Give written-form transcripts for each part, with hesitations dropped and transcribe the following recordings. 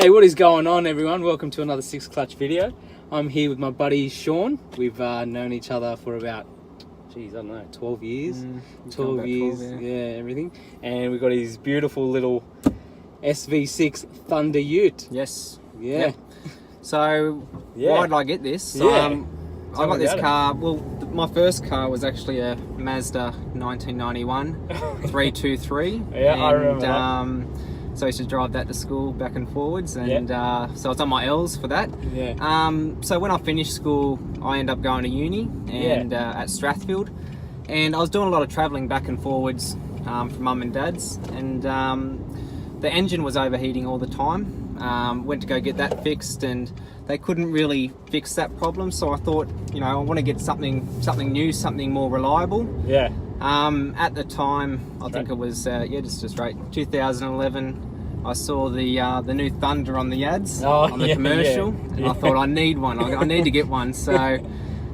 Hey, what is going on, everyone? Welcome to another Six Clutch video. I'm here with my buddy Sean. We've known each other for about, I don't know, 12 years. 12 years, 12, yeah, everything. And we've got his beautiful little SV6 Thunder Ute. Yes. Yeah. Yep. So, why did I get this? I got this car, my first car was actually a Mazda 1991 323. Yeah, I remember that. So I used to drive that to school back and forwards, and so I was on my L's for that. Yeah. So when I finished school, I ended up going to uni and at Strathfield, and I was doing a lot of travelling back and forwards from mum and dad's, and the engine was overheating all the time. Went to go get that fixed, and they couldn't really fix that problem. So I thought, I want to get something new, something more reliable. Yeah. At the time, I think it was just right 2011. I saw the new Thunder on the ads on the commercial, and I thought I need one. I need to get one. So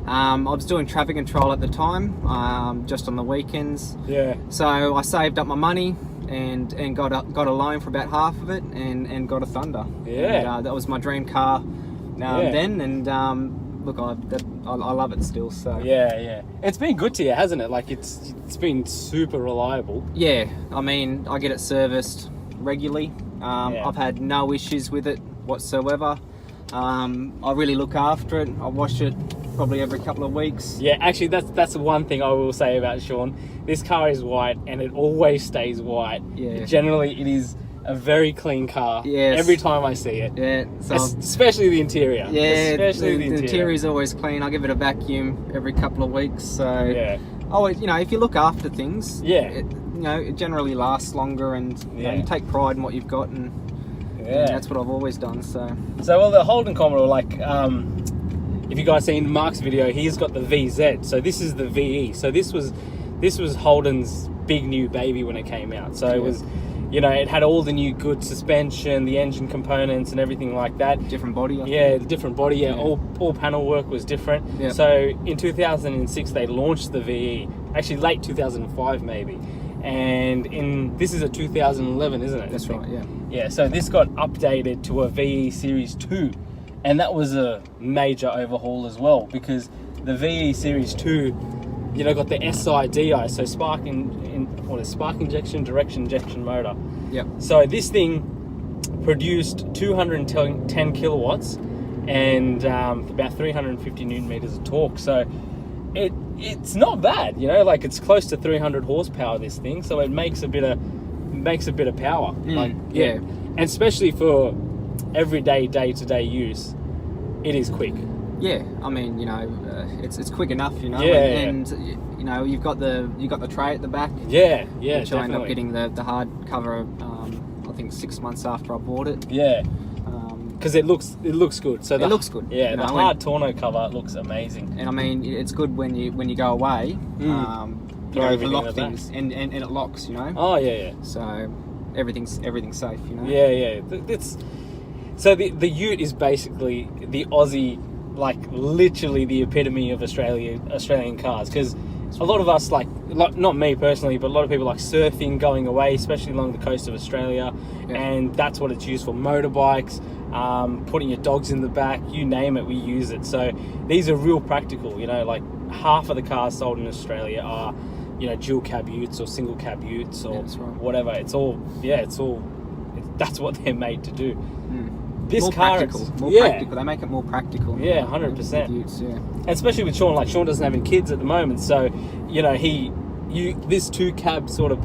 I was doing traffic control at the time, just on the weekends. Yeah. So I saved up my money and got a loan for about half of it, and got a Thunder. Yeah. And, that was my dream car then, and look, I love it still. So yeah, it's been good to you, hasn't it? Like it's been super reliable. Yeah, I mean, I get it serviced regularly. I've had no issues with it whatsoever. I really look after it. I wash it probably every couple of weeks. Yeah, actually, that's the one thing I will say about Sean. This car is white, and it always stays white. Yeah. Generally, it is a very clean car. Yes. Every time I see it. Yeah. So especially the interior. Yeah. Especially the interior is always clean. I give it a vacuum every couple of weeks. So yeah. Always, if you look after things, yeah, it generally lasts longer, and you take pride in what you've got, and that's what I've always done. So well, the Holden Commodore, like, if you guys seen Mark's video, he's got the VZ. So this is the VE. So this was Holden's big new baby when it came out. So it was, it had all the new good suspension, the engine components, and everything like that. Different body. Different body. Yeah. All panel work was different. Yeah. So in 2006 they launched the VE. Actually, late 2005 maybe. And this is a 2011, isn't it? That's right. Yeah. Yeah. So this got updated to a VE Series 2, and that was a major overhaul as well, because the VE Series 2, got the SIDI, so spark injection, direct injection motor. Yep. So this thing produced 210 kilowatts and about 350 newton meters of torque. So it's not bad, like it's close to 300 horsepower, this thing. So it makes a bit of power. And especially for everyday, day-to-day use, it is quick. Yeah, I mean, it's quick enough, and you've got the tray at the back. Yeah, which definitely. I ended up getting the hard cover. I think 6 months after I bought it. Yeah, because it looks good. So it looks good. Yeah, the hard tonneau cover looks amazing. And I mean, it's good when you go away. You lock things, and it locks. Oh yeah. So everything's safe. Yeah. So the Ute is basically the Aussie, like literally the epitome of Australian cars, because a lot of us like not me personally, but a lot of people like surfing, going away, especially along the coast of Australia, and that's what it's used for. Motorbikes, putting your dogs in the back, you name it, we use it. So these are real practical. Like half of the cars sold in Australia are dual cab Utes or single cab Utes or whatever. That's what they're made to do. This more car practical. Practical. They make it more practical. Yeah, 100%. Yeah. And especially with Sean, like Sean doesn't have any kids at the moment, so this two cab sort of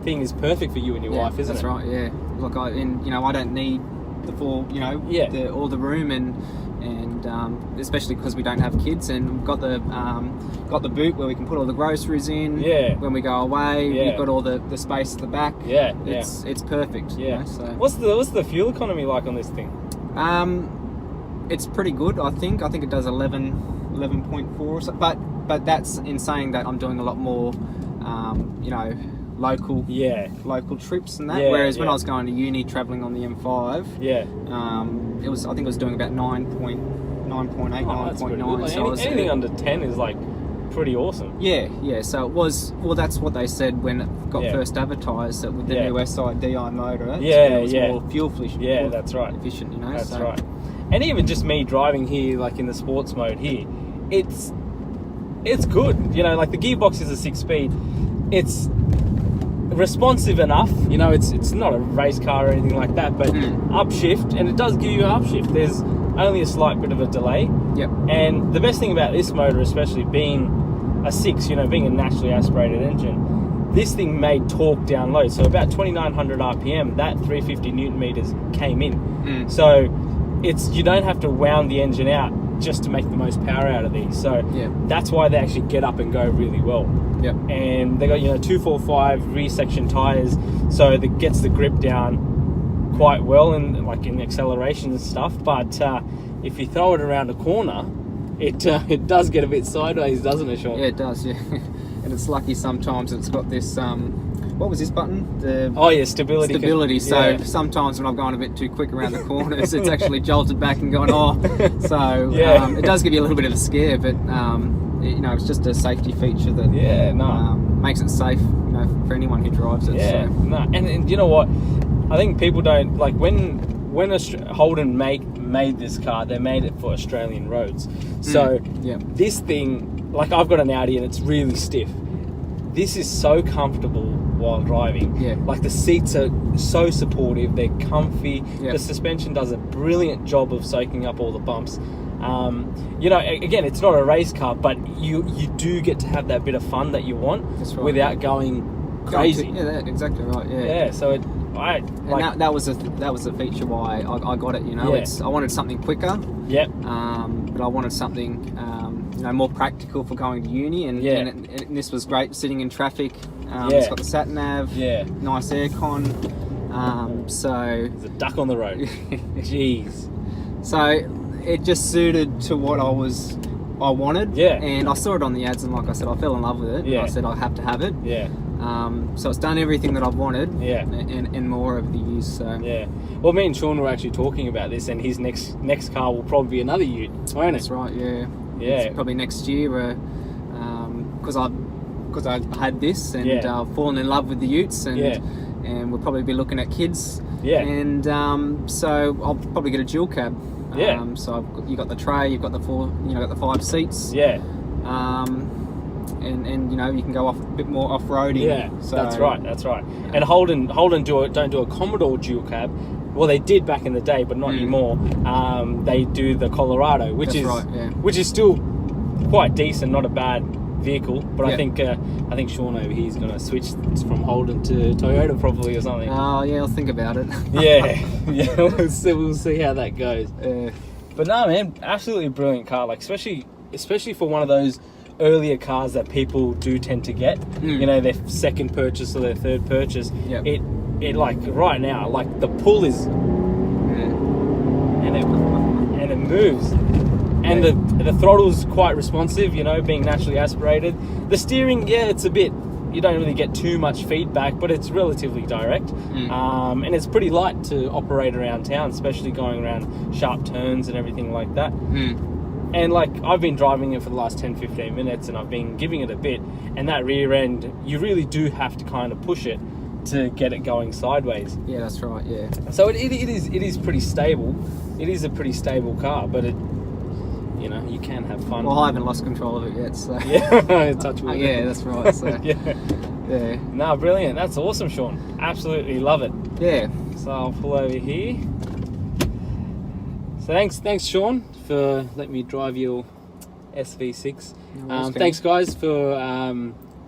thing is perfect for you and your wife, isn't it? That's right. Yeah. Look, I don't need the full, all the room, and especially because we don't have kids, and we've got the boot where we can put all the groceries in. Yeah. When we go away, we've got all the space at the back. Yeah. It's perfect. Yeah. So what's the fuel economy like on this thing? It's pretty good. I think it does 11.4 or so, but that's in saying that I'm doing a lot more, local trips and that. Whereas when I was going to uni, traveling on the M5, I think it was doing about 9.8, 9.9. So anything under 10 is like pretty awesome. Yeah. So it was. Well, that's what they said when it got first advertised, that with the new SI DI motor, it was more fuel efficient. Yeah, that's right. Efficient, you know. That's so. right. And even just me driving here, like in the sports mode here, it's good. You know, like the gearbox is a 6-speed. It's responsive enough. You know, it's not a race car or anything like that, but upshift, and it does give you an upshift. There's only a slight bit of a delay. Yep. And the best thing about this motor, especially being a 6, you know, being a naturally aspirated engine, this thing made torque down low. So about 2,900 RPM, that 350 Newton meters came in. So you don't have to wound the engine out just to make the most power out of these. So that's why they actually get up and go really well. Yep. And they got, you know, 245 rear section tires, so that gets the grip down quite well in like in acceleration and stuff. But if you throw it around a corner, it does get a bit sideways, doesn't it, Sean? Yeah, it does. Yeah. And it's lucky sometimes it's got this. What was this button? Stability. Stability. So sometimes when I've gone a bit too quick around the corners, it's actually jolted back and gone, So it does give you a little bit of a scare, but you know, it's just a safety feature that makes it safe, you know, for anyone who drives it. Yeah, no. And you know what? I think people don't like when Holden made this car, they made it for Australian roads. So this thing, like I've got an Audi and it's really stiff. This is so comfortable while driving. Yeah. Like the seats are so supportive, they're comfy. The suspension does a brilliant job of soaking up all the bumps. You know, again, it's not a race car, but you do get to have that bit of fun that you want without going crazy. Yeah, that's exactly right. Yeah. Yeah. So that was a feature why I got it. You know, I wanted something quicker. Yep. But I wanted something you know, more practical for going to uni, and this was great sitting in traffic. It's got the sat nav. Yeah. Nice aircon. So there's a duck on the road. Jeez. So it just suited to what I wanted. Yeah. And I saw it on the ads, and like I said, I fell in love with it. Yeah. And I said I have to have it. Yeah. So it's done everything that I've wanted. Yeah. And more over the years. So. Yeah. Well, me and Sean were actually talking about this, and his next car will probably be another Ute, won't it? That's right. Yeah. Yeah. It's probably next year, because I had this and fallen in love with the Utes, and we'll probably be looking at kids. Yeah. And so I'll probably get a dual cab. Yeah. So you got the tray, you've got the got the 5 seats. Yeah. And you know, you can go off a bit more off-roading. Yeah. So, that's right. And Holden don't do a Commodore dual cab. Well, they did back in the day, but not anymore. They do the Colorado, which is still quite decent, not a bad vehicle. But I think Sean over here is going to switch from Holden to Toyota probably or something. Oh yeah, I'll think about it. yeah, we'll see how that goes. But no, man, absolutely brilliant car. Like especially for one of those earlier cars that people do tend to get. You know, their second purchase or their third purchase. Yep. It like right now, like the pull is, and it moves, and the throttle's quite responsive. You know, being naturally aspirated. The steering, it's a bit. You don't really get too much feedback, but it's relatively direct, and it's pretty light to operate around town, especially going around sharp turns and everything like that. And like I've been driving it for the last 10-15 minutes, and I've been giving it a bit, and that rear end, you really do have to kind of push it to get it going sideways. Yeah, that's right. Yeah. So it is pretty stable. It is a pretty stable car, but you know, you can have fun. Well, I haven't lost control of it yet, so touch wood. Yeah, that's right. So yeah. No, brilliant. That's awesome, Sean. Absolutely love it. Yeah. So I'll pull over here. So thanks, Sean, for letting me drive your SV6. Thanks, guys, for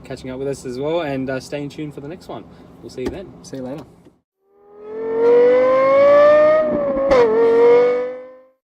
catching up with us as well, and staying tuned for the next one. We'll see you then. See you later.